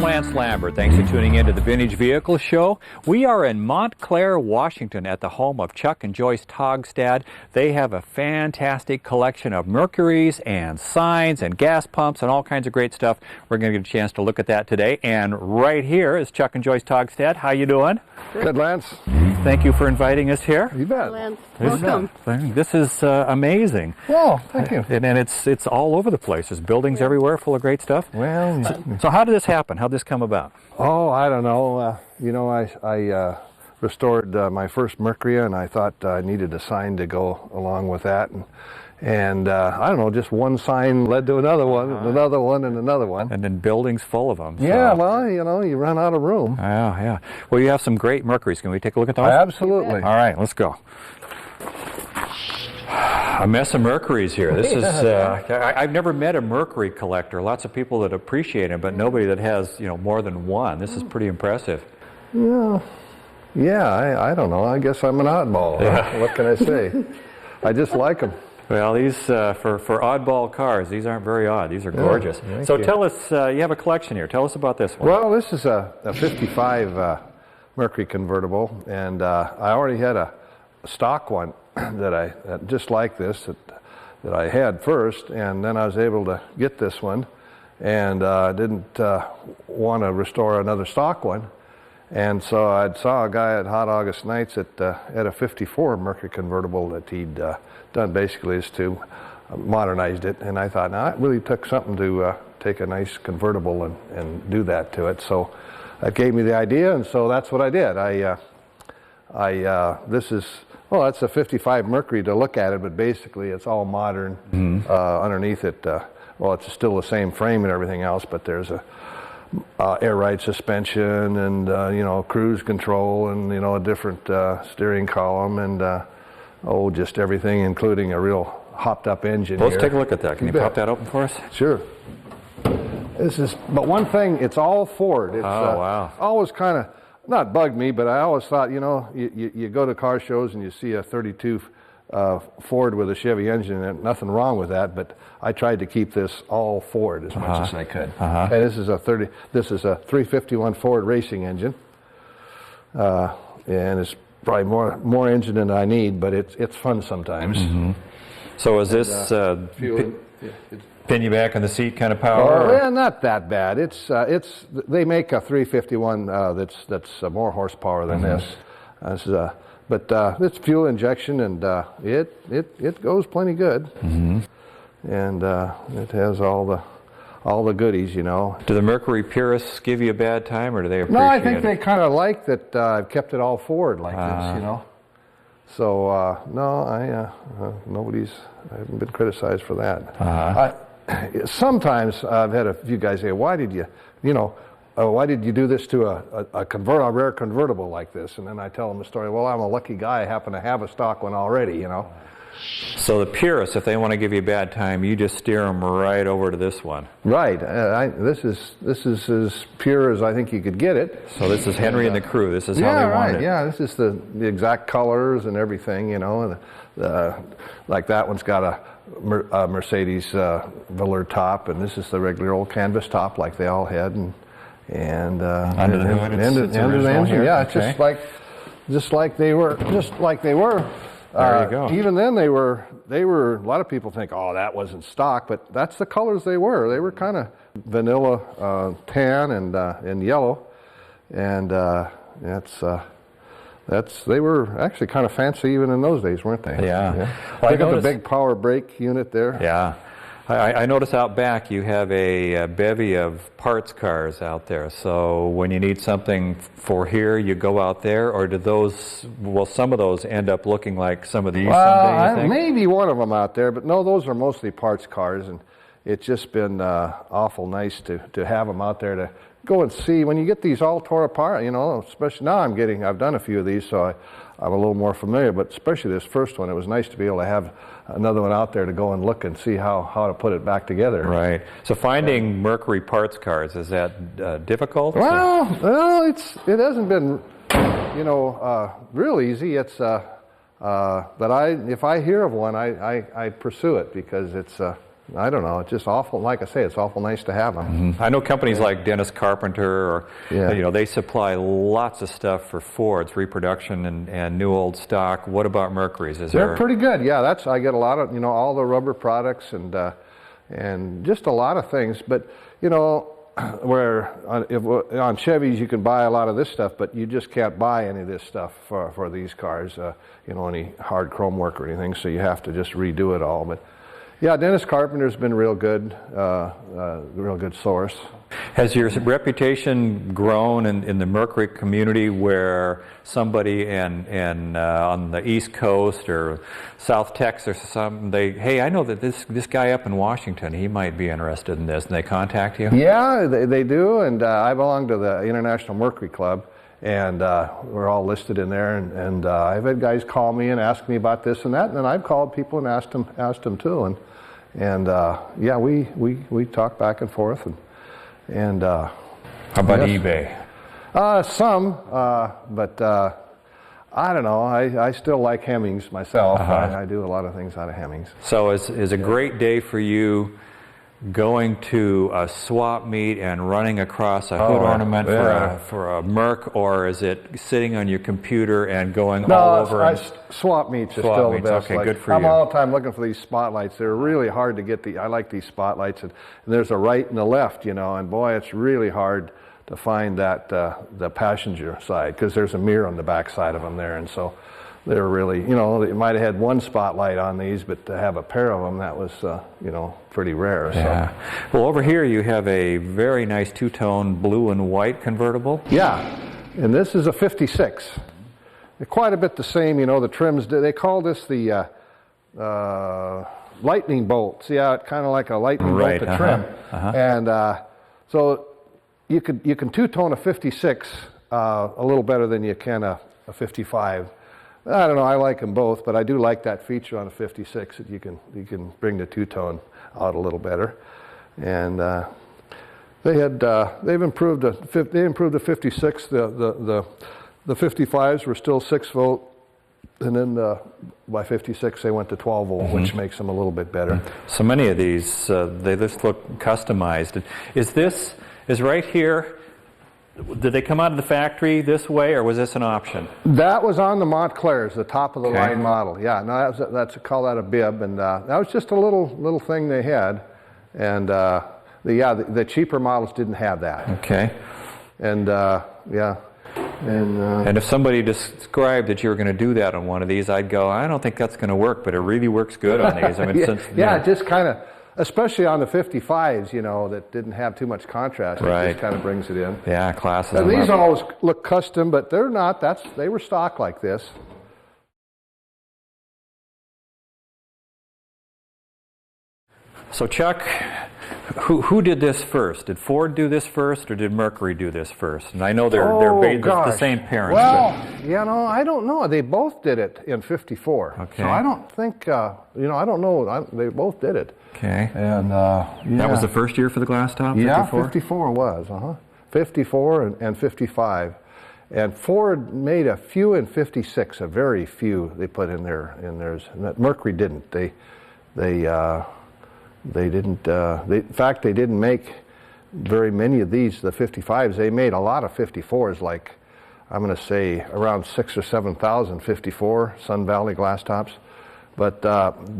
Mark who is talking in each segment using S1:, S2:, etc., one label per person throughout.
S1: Lance Lambert. Thanks for tuning in to the Vintage Vehicle Show. We are in Montclair, Washington at the home of Chuck and Joyce Togstad. They have a fantastic collection of Mercurys and signs and gas pumps and all kinds of great stuff. We're going to get a chance to look at that today. And right here is Chuck and Joyce Togstad. How you doing?
S2: Good, Lance.
S1: Thank you for inviting us here.
S2: You bet.
S3: Lance, welcome.
S1: This is amazing.
S2: Well, thank you.
S1: And it's all over the place. There's buildings everywhere full of great stuff.
S2: Well,
S1: So how did this happen? How did this come about?
S2: oh, I don't know. I restored my first Mercury, and I thought I needed a sign to go along with that. And I don't know, just one sign led to another one, and another one, and another one.
S1: And then buildings full of them.
S2: Yeah, well, you run out of room.
S1: Yeah. Well, you have some great Mercurys. Can we take a look at those?
S2: Absolutely.
S1: All right, let's go. A mess of Mercurys here. This is, I've never met a Mercury collector. Lots of people that appreciate them, but nobody that has, more than one. This is pretty impressive.
S2: Yeah, I don't know. I guess I'm an oddball.
S1: Yeah.
S2: What can I say? I just like them.
S1: Well, these, for oddball cars, these aren't very odd. These are gorgeous. So tell us, you have a collection here. Tell us about this one.
S2: Well, this is a 55 Mercury convertible, and I already had a stock one that just like this that I had first, and then I was able to get this one, and didn't want to restore another stock one, and so I saw a guy at Hot August Nights at a 54 Mercury convertible that he'd done basically is to modernized it, and I thought, now it really took something to take a nice convertible and do that to it. So that gave me the idea, and so that's what I did. That's a 55 Mercury to look at it, but basically it's all modern. Underneath it, it's still the same frame and everything else, but there's a air ride suspension and cruise control and a different steering column and just everything, including a real hopped up engine.
S1: Let's take a look at that. Can you pop that open for us?
S2: Sure. But one thing, it's all Ford. It's,
S1: wow.
S2: Always kind of not bugged me, but I always thought, you go to car shows and you see a 32 Ford with a Chevy engine in it. Nothing wrong with that, but I tried to keep this all Ford as much as I could. And this is a 351 Ford racing engine, and it's probably more engine than I need, but it's fun sometimes.
S1: So is this pin you back in the seat kind of power?
S2: Well, not that bad. They make a 351 that's more horsepower than this. But it's fuel injection, and it goes plenty good. And it has all the goodies, Do
S1: the Mercury purists give you a bad time, or do they appreciate it?
S2: No, I think they kind of like that I've kept it all Ford like this, So no, I haven't been criticized for that. Sometimes I've had a few guys say, "Why did you do this to a rare convertible like this?" And then I tell them the story. Well, I'm a lucky guy. I happen to have a stock one already,
S1: So the purists, if they want to give you a bad time, you just steer them right over to this one.
S2: Right. This is as pure as I think you could get it.
S1: So this is Henry and the crew. This is how they want it.
S2: Yeah, this is the exact colors and everything, And like that one's got a Mercedes velour top, and this is the regular old canvas top like they all had, and
S1: under the hood, it's original here.
S2: Yeah, it's just like they were.
S1: There you go.
S2: Even then, they were. A lot of people think, "Oh, that wasn't stock," but that's the colors they were. They were kind of vanilla, tan, and yellow, and they were actually kind of fancy even in those days, weren't they?
S1: Yeah.
S2: Well, they got the big power brake unit there.
S1: Yeah. I notice out back you have a bevy of parts cars out there. So when you need something for here, you go out there, or some of those end up looking like some of these someday, you think?
S2: Maybe one of them out there, but no, those are mostly parts cars, and it's just been awful nice to have them out there to go and see. When you get these all tore apart, especially now I've done a few of these, so I'm a little more familiar, but especially this first one, it was nice to be able to have another one out there to go and look and see how to put it back together.
S1: Right. So finding Mercury parts cars, is that difficult?
S2: Well, it hasn't been, real easy. It's but if I hear of one, I pursue it because it's I don't know, it's just awful, like I say, it's awful nice to have them.
S1: I know companies like Dennis Carpenter, or you know, they supply lots of stuff for Ford's reproduction and new old stock. What about Mercury's?
S2: They're pretty good. Yeah, I get a lot of, you know, all the rubber products and just a lot of things. But you know, where on Chevys you can buy a lot of this stuff, but you just can't buy any of this stuff for these cars. You know, any hard chrome work or anything. So you have to just redo it all. But yeah, Dennis Carpenter's been real good source.
S1: Has your reputation grown in the Mercury community, where somebody on the East Coast or South Texas or something, hey, I know that this guy up in Washington, he might be interested in this, and they contact you?
S2: Yeah, they do, and I belong to the International Mercury Club, and we're all listed in there, and I've had guys call me and ask me about this and that, and then I've called people and asked them too, and yeah, we talk back and forth, and
S1: how about eBay?
S2: Some, but I don't know. I still like Hemmings myself. I do a lot of things out of Hemmings.
S1: So is a great day for you going to a swap meet and running across a hood ornament for a Merc, or is it sitting on your computer and going all over?
S2: Swap meets is still the best.
S1: Okay, good for
S2: I'm
S1: you.
S2: all the time looking for these spotlights. They're really hard to get. I like these spotlights, and there's a right and a left, you know, and boy, it's really hard to find that the passenger side, because there's a mirror on the back side of them there, and so they're really, you know, they might have had one spotlight on these, but to have a pair of them, that was, you know, pretty rare.
S1: Yeah. So. Well, over here you have a very nice two-tone blue and white convertible.
S2: Yeah, and this is a 56. They're quite a bit the same, you know, the trims, they call this the lightning bolts. Yeah, it's kind of like a lightning bolt to trim. And so you can two-tone a 56 a little better than you can a 55. I don't know, I like them both, but I do like that feature on a 56 that you can bring the two-tone out a little better. And they've improved the 56. The 55s were still 6-volt, and then by 56 they went to 12-volt, which makes them a little bit better.
S1: So many of these they just look customized. Is right here? Did they come out of the factory this way, or was this an option?
S2: That was on the Montclairs, the top of the line model. Yeah, no, call that a bib, and that was just a little thing they had, and the cheaper models didn't have that.
S1: Okay.
S2: And yeah,
S1: and if somebody described that you were going to do that on one of these, I'd go, I don't think that's going to work, but it really works good on these. I mean,
S2: it just kind of. Especially on the 55s, you know, that didn't have too much contrast. It just kind of brings it in.
S1: Yeah, classes.
S2: And these always look custom, but they're not. They were stock like this.
S1: So Chuck, who did this first? Did Ford do this first, or did Mercury do this first? And I know they're the same parents.
S2: Well, you know, I don't know. They both did it in 54.
S1: Okay.
S2: So I don't think, you know, I don't know. They both did it.
S1: Okay.
S2: And
S1: that was the first year for the glass top? 54?
S2: Yeah, 54 was. 54 and 55. And Ford made a few in 56, a very few they put in theirs. Mercury didn't. They didn't. In fact, they didn't make very many of these, the 55s. They made a lot of 54s, like I'm going to say around 6,000 or 7,000 54 Sun Valley glass tops. But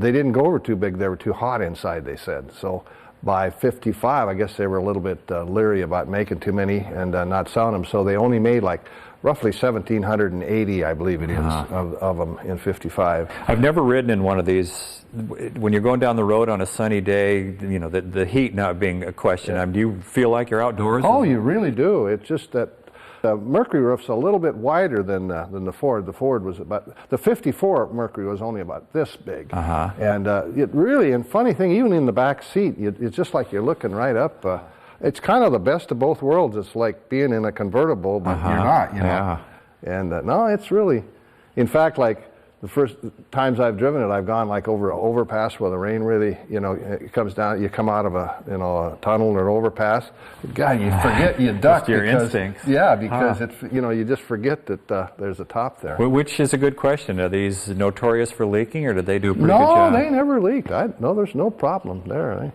S2: they didn't go over too big. They were too hot inside, they said. So by 55, I guess they were a little bit leery about making too many and not selling them. So they only made like roughly 1,780, I believe it is, of them in 55.
S1: I've never ridden in one of these. When you're going down the road on a sunny day, you know, the heat not being a question, do you feel like you're outdoors?
S2: Oh, you really do. It's just that the Mercury roof's a little bit wider than the Ford. The Ford was the 54 Mercury was only about this big. And it really, and funny thing, even in the back seat, it's just like you're looking right up. It's kind of the best of both worlds. It's like being in a convertible, but you're not, you know. And no, it's really, in fact, like the first times I've driven it, I've gone like over an overpass where the rain really, you know, it comes down. You come out of a, you know, a tunnel or an overpass. God, you forget, you duck.
S1: Just your instincts.
S2: Yeah, because it's, you know, you just forget that there's a top there.
S1: Which is a good question. Are these notorious for leaking, or did they do a pretty good job?
S2: No, they never leaked. No, there's no problem there.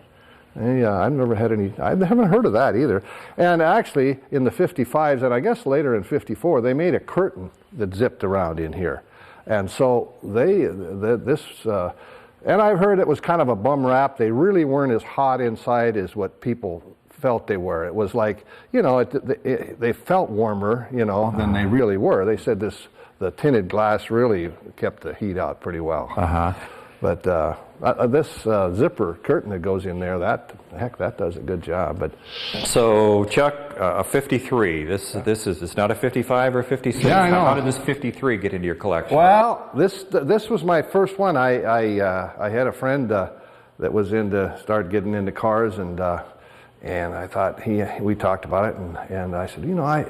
S2: I've never had any, I haven't heard of that either. And actually, in the 55s, and I guess later in 54, they made a curtain that zipped around in here. And so and I've heard it was kind of a bum rap. They really weren't as hot inside as what people felt they were. It was like, you know, they felt warmer, you know, than they really were. They said the tinted glass really kept the heat out pretty well. But this zipper curtain that goes in there, that does a good job. But
S1: so Chuck, a 53. This is, it's not a 55 or 56.
S2: Yeah, I know.
S1: How did this 53 get into your collection?
S2: Well, this was my first one. I had a friend that was started getting into cars, and I thought we talked about it, and I said, you know, I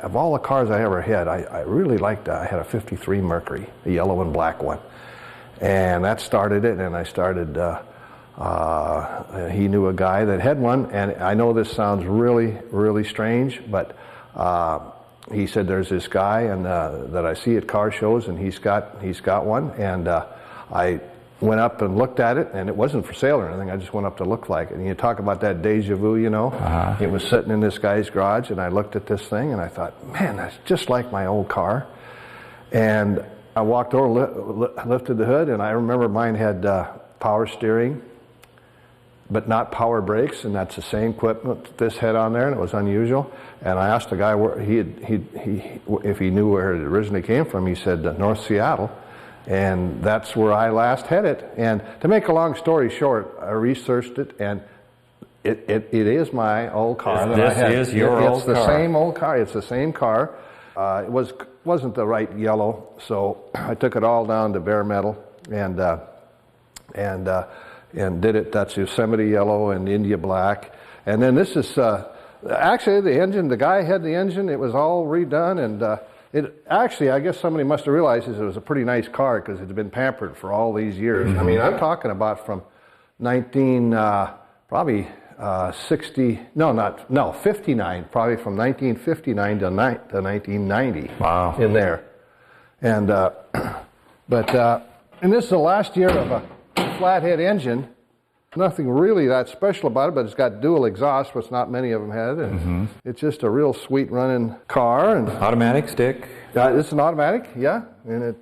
S2: of all the cars I ever had, I really liked. I had a 53 Mercury, a yellow and black one. And that started it, and I started, he knew a guy that had one, and I know this sounds really, really strange, but he said there's this guy and that I see at car shows, and he's got one, and I went up and looked at it, and it wasn't for sale or anything. I just went up to look like it. And you talk about that deja vu, you know. It was sitting in this guy's garage, and I looked at this thing, and I thought, man, that's just like my old car. And I walked over, lifted the hood, and I remember mine had power steering, but not power brakes, and that's the same equipment this had on there, and it was unusual. And I asked the guy where if he knew where it originally came from. He said North Seattle, and that's where I last had it. And to make a long story short, I researched it, and it is my old car.
S1: This is your old car.
S2: It's the same old car. It's the same car. It wasn't the right yellow, so I took it all down to bare metal and did it. That's Yosemite yellow and India black. And then this is actually the engine. The guy had the engine. It was all redone, and it actually, I guess somebody must have realized it was a pretty nice car because it had been pampered for all these years. I mean, I'm talking about from 59, probably from 1959 to 1990.
S1: Wow.
S2: In there. And, and this is the last year of a flathead engine. Nothing really that special about it, but it's got dual exhaust, which not many of them had. And it's just a real sweet running car. And
S1: automatic stick?
S2: It's an automatic, yeah. And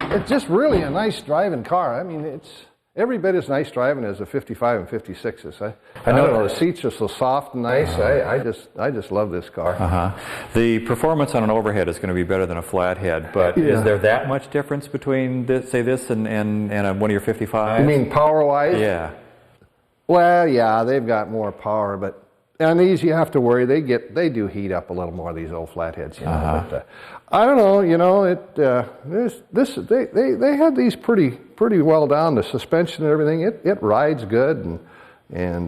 S2: it's just really a nice driving car. I mean, it's every bit as nice driving as the 55 and 56s. I know the seats are so soft and nice. I just love this car.
S1: The performance on an overhead is going to be better than a flathead, but is there that much difference between this, say this and one of your 55s?
S2: You mean power-wise?
S1: Yeah.
S2: Well, yeah, they've got more power, but on these you have to worry. They do heat up a little more, these old flatheads, you know. But, I don't know, you know, they had these pretty well down, the suspension and everything. It rides good, and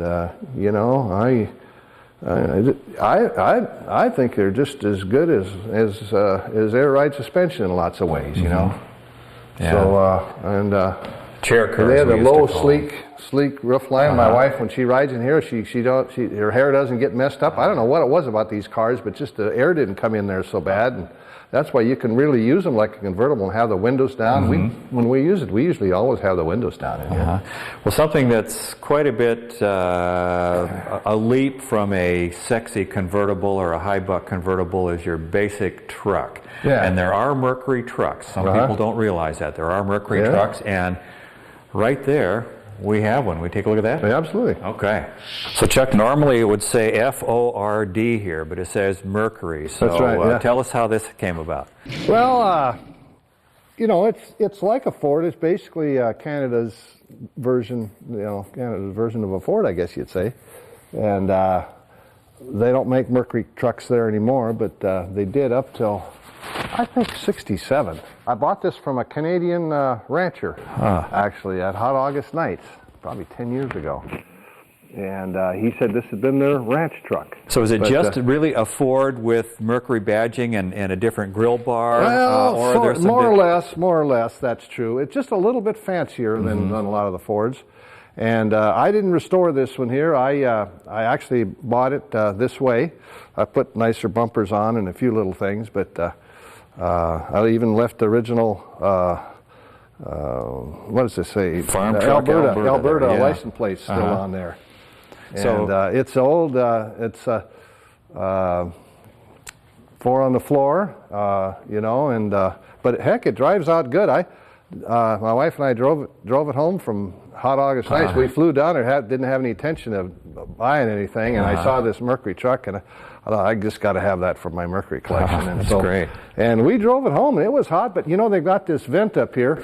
S2: you know, I think they're just as good as air ride suspension in lots of ways, you know.
S1: Yeah.
S2: So
S1: chair cars.
S2: They had a low, sleek roof line. My wife, when she rides in here, her hair doesn't get messed up. I don't know what it was about these cars, but just the air didn't come in there so bad, and that's why you can really use them like a convertible and have the windows down. When we use it, we usually always have the windows down in here.
S1: Well, something that's quite a bit a leap from a sexy convertible or a high-buck convertible is your basic truck.
S2: Yeah.
S1: And there are Mercury trucks. Some people don't realize that. There are Mercury trucks, and right there, we have one. We take a look at that?
S2: Yeah, absolutely.
S1: Okay. So, Chuck, normally it would say F-O-R-D here, but it says Mercury. So
S2: that's right,
S1: tell us how this came about.
S2: Well, you know, it's like a Ford. It's basically Canada's version, of a Ford, I guess you'd say. And they don't make Mercury trucks there anymore, but they did up till, I think, 67. I bought this from a Canadian rancher, actually, at Hot August Nights, probably 10 years ago. And he said this had been their ranch truck.
S1: So is it just really a Ford with Mercury badging and a different grill bar?
S2: Well, more or less, that's true. It's just a little bit fancier than a lot of the Fords. And I didn't restore this one here. I actually bought it this way. I put nicer bumpers on and a few little things, but I even left the original, what does this say?
S1: Farm truck
S2: Alberta
S1: yeah.
S2: license plate still on there. And it's old. It's 4 on the floor, you know, and but heck, it drives out good. My wife and I drove it home from hot August nights. We flew down there, didn't have any intention of buying anything, and I saw this Mercury truck, and I thought, I just got to have that for my Mercury collection. And
S1: that's great.
S2: And we drove it home, and it was hot, but you know, they've got this vent up here,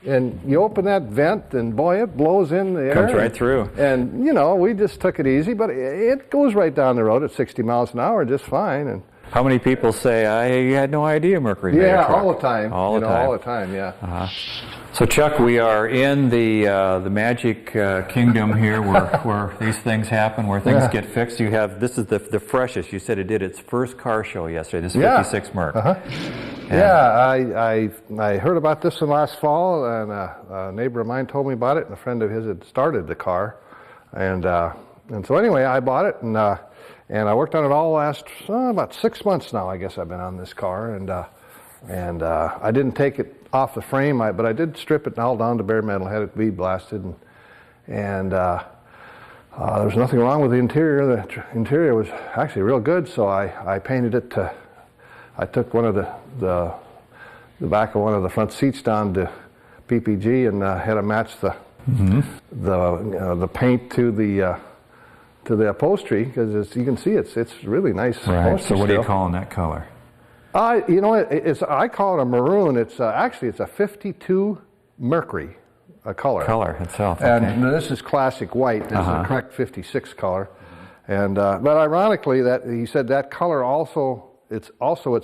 S2: and you open that vent, and boy, it blows in the air.
S1: Comes right through.
S2: And, you know, we just took it easy, but it goes right down the road at 60 miles an hour just fine. And
S1: how many people say, I had no idea Mercury made a truck?
S2: all the time.
S1: All the
S2: time, yeah.
S1: So Chuck, we are in the Magic Kingdom here, where these things happen, where things get fixed. You have this is the freshest. You said it did its first car show yesterday. This 56 Merc.
S2: Yeah, I heard about this one last fall, and a neighbor of mine told me about it, and a friend of his had started the car, and so anyway, I bought it, and I worked on it all last about 6 months now. I guess I've been on this car, and I didn't take it off the frame, but I did strip it all down to bare metal, had it bead blasted, and there was nothing wrong with the interior. The interior was actually real good, so I painted it to. I took one of the back of one of the front seats down to PPG and had to match the paint to the upholstery, because as you can see, it's really nice.
S1: Right. So what are you calling that color?
S2: You know, I call it a maroon. It's actually it's a 52 Mercury color.
S1: Color itself. Okay.
S2: And this is classic white. This is the correct 56 color. And but ironically, that he said that color also. It's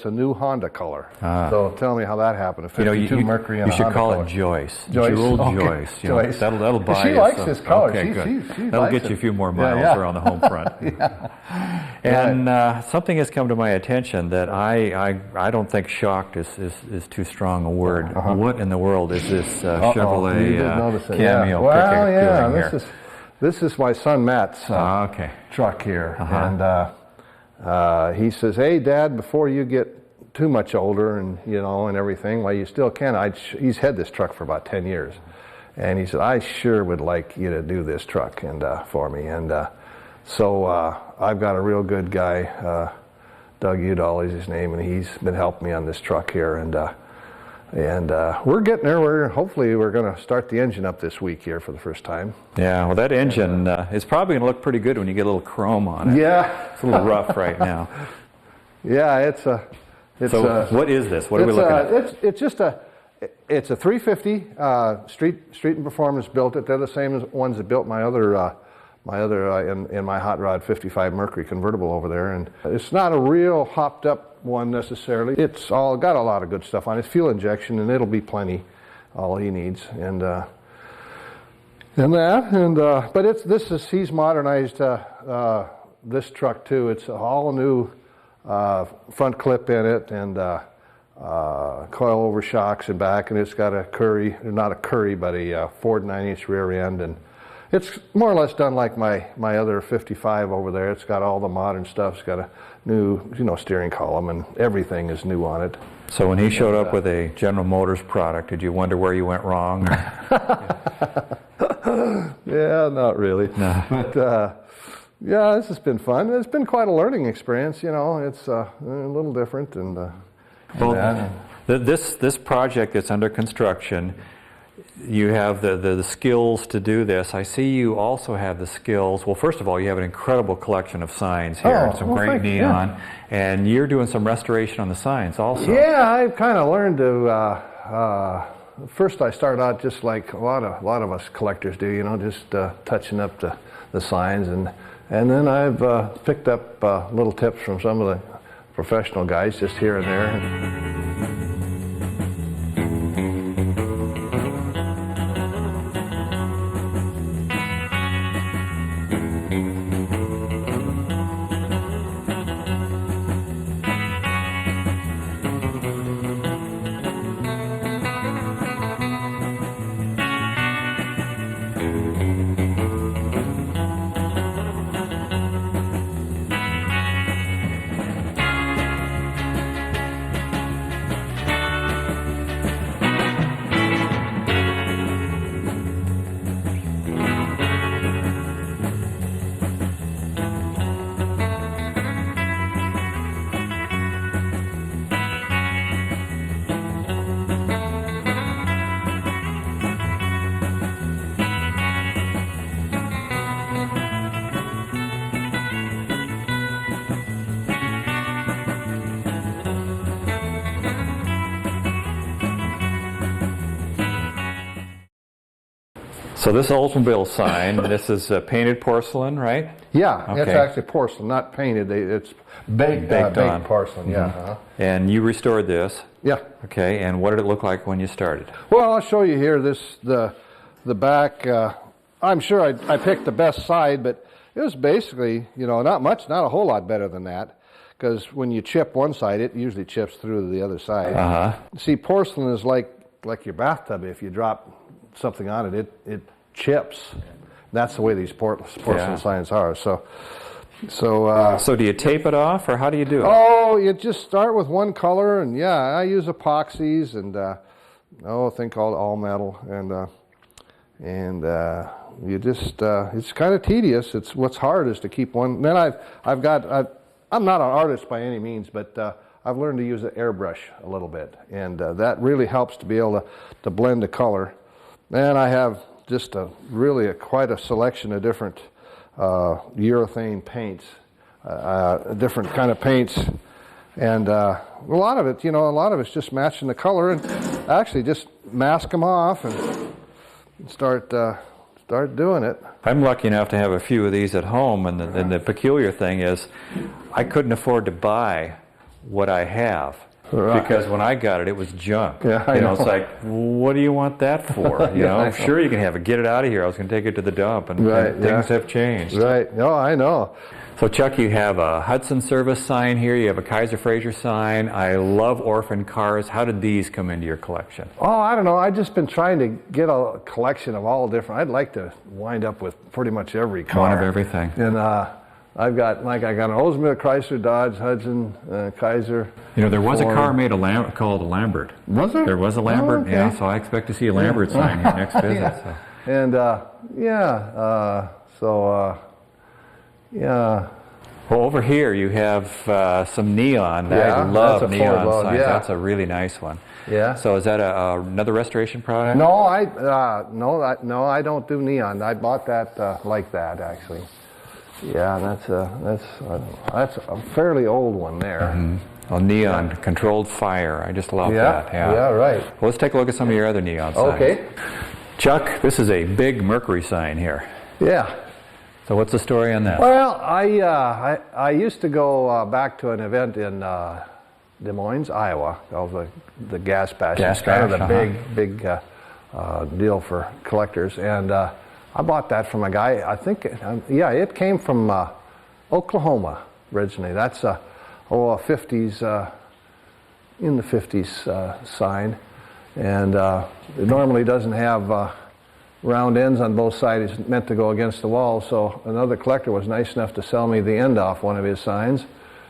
S2: a new Honda color. So tell me how that happened. A 52 Mercury and a Honda color.
S1: You should call it Joyce. Jewel Joyce. You know,
S2: Joyce.
S1: That'll buy
S2: she
S1: you
S2: likes
S1: some.
S2: this color.
S1: Okay, good.
S2: She
S1: that'll
S2: likes
S1: get you a few more miles around the home front. And something has come to my attention that I don't think shocked is too strong a word. What in the world is this Chevrolet cameo?
S2: Well, this is my son Matt's truck here, and. He says, "Hey, Dad, before you get too much older and and everything, well, you still can." He's had this truck for about 10 years, and he said, "I sure would like you to do this truck and for me." And so I've got a real good guy, Doug Udall is his name, and he's been helping me on this truck here, and we're getting there. Hopefully we're going to start the engine up this week here for the first time.
S1: Yeah, well, that engine is probably going to look pretty good when you get a little chrome on it.
S2: Yeah,
S1: it's a little rough right now.
S2: Yeah,
S1: so what is this? What are we looking at?
S2: It's a 350. Street and Performance built it. They're the same as ones that built my other in my hot rod 55 Mercury convertible over there, and it's not a real hopped up one necessarily. It's all got a lot of good stuff on it. It's fuel injection, and it'll be plenty, all he needs, but he's modernized this truck too. It's all new front clip in it, and coil over shocks and back, and it's got a Ford 9-inch rear end, and it's more or less done like my other 55 over there. It's got all the modern stuff. It's got a new steering column, and everything is new on it.
S1: So when he showed up with a General Motors product, did you wonder where you went wrong?
S2: Yeah, not really.
S1: No.
S2: But yeah, this has been fun. It's been quite a learning experience. It's a little different, and
S1: this project that's under construction. You have the skills to do this. I see you also have the skills. Well, first of all, you have an incredible collection of signs here. Some great neon. And you're doing some restoration on the signs also.
S2: Yeah, I've kind of learned to, first I started out just like a lot of us collectors do, just touching up the signs. And then I've picked up little tips from some of the professional guys just here and there.
S1: So this Oldsmobile sign, this is painted porcelain, right?
S2: Yeah,
S1: Okay.
S2: it's actually porcelain, not painted. It's baked
S1: on.
S2: porcelain. Yeah.
S1: And you restored this.
S2: Yeah.
S1: Okay, and what did it look like when you started?
S2: Well, I'll show you here. The back. I'm sure I picked the best side, but it was basically, not a whole lot better than that, because when you chip one side, it usually chips through to the other side. See, porcelain is like your bathtub. If you drop something on it, it chips. That's the way these porcelain signs are. So
S1: do you tape it off, or how do you do it?
S2: Oh, you just start with one color, and I use epoxies and a thing called all metal, and you just it's kind of tedious. What's hard is to keep one. Then I'm not an artist by any means, but I've learned to use an airbrush a little bit, and that really helps to be able to blend the color. And I have just quite a selection of different urethane paints, different kind of paints, and a lot of it's just matching the color, and actually just mask them off and start doing it.
S1: I'm lucky enough to have a few of these at home, and the peculiar thing is I couldn't afford to buy what I have. Right. Because when I got it, it was junk.
S2: Yeah, I know.
S1: It's like, what do you want that for? Sure, you can have it. Get it out of here. I was going to take it to the dump, and things have changed.
S2: Right. No, I know.
S1: So, Chuck, you have a Hudson Service sign here. You have a Kaiser Fraser sign. I love Orphan Cars. How did these come into your collection?
S2: Oh, I don't know. I've just been trying to get a collection of all different. I'd like to wind up with pretty much every car.
S1: One of everything.
S2: And I got an Oldsmobile, Chrysler, Dodge, Hudson, Kaiser.
S1: There was Ford. A car made called a Lambert.
S2: Was there?
S1: There was a Lambert,
S2: okay.
S1: Yeah, so I expect to see a Lambert sign here next visit.
S2: Yeah. So. And,
S1: Well, over here you have some neon. I love neon signs. That's a really nice one.
S2: Yeah.
S1: So is that another restoration product?
S2: No, I don't do neon. I bought that like that, actually. Yeah, that's a fairly old one there.
S1: Mm-hmm. Well, neon controlled fire. I just love that.
S2: Yeah, right.
S1: Well, let's take a look at some of your other neon signs.
S2: Okay.
S1: Chuck, this is a big Mercury sign here.
S2: Yeah.
S1: So what's the story on that?
S2: Well, I used to go back to an event in Des Moines, Iowa. That was the gas bash. It's kind of the big deal for collectors, and I bought that from a guy. I think, it came from Oklahoma originally. That's a 50s, in the 50s sign, and it normally doesn't have round ends on both sides. It's meant to go against the wall. So another collector was nice enough to sell me the end off one of his signs,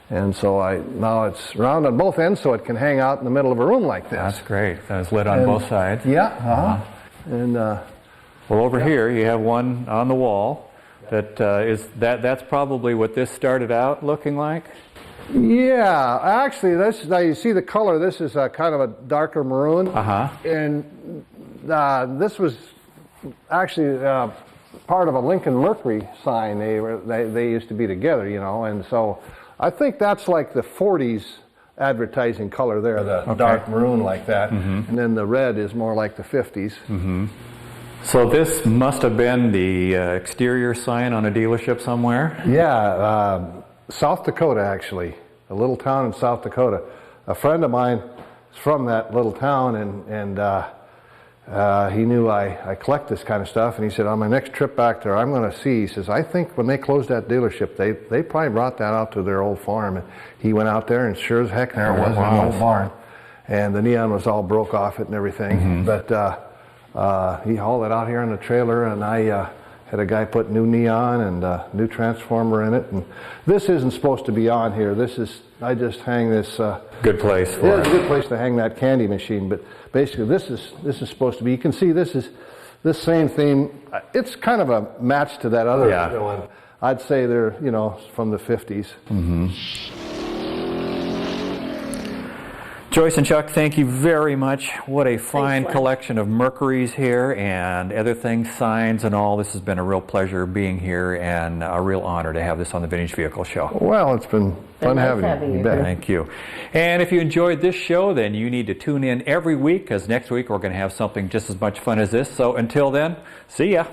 S2: and so now it's round on both ends, so it can hang out in the middle of a room like this.
S1: That's great. It's lit on both sides.
S2: Yeah. And
S1: well, over here you have one on the wall. That's probably what this started out looking like.
S2: Yeah, actually, now you see the color. This is kind of a darker maroon. And this was actually part of a Lincoln Mercury sign. They used to be together, and so I think that's like the 40s advertising color there, the dark maroon like that, and then the red is more like the 50s.
S1: So this must have been the exterior sign on a dealership somewhere?
S2: Yeah, South Dakota, actually, a little town in South Dakota. A friend of mine is from that little town, and he knew I collect this kind of stuff, and he said, on my next trip back there, I'm going to see. He says, I think when they closed that dealership, they probably brought that out to their old farm. And he went out there, and sure as heck, there it was in an old barn. And the neon was all broke off it and everything. But he hauled it out here in the trailer, and I had a guy put new neon and new transformer in it. And this isn't supposed to be on here. I just hang this.
S1: Good place for it.
S2: It's a good place to hang that candy machine. But basically, this is supposed to be. You can see this same theme. It's kind of a match to that other one. I'd say they're from the 50s.
S1: Joyce and Chuck, thank you very much. What a fine
S3: Thanks,
S1: collection of Mercurys here and other things, signs and all. This has been a real pleasure being here and a real honor to have this on the Vintage Vehicle Show.
S2: Well, it's been fun
S3: nice
S2: having you.
S3: you.
S2: Bet.
S1: Thank you. And if you enjoyed this show, then you need to tune in every week, because next week we're going to have something just as much fun as this. So until then, see ya.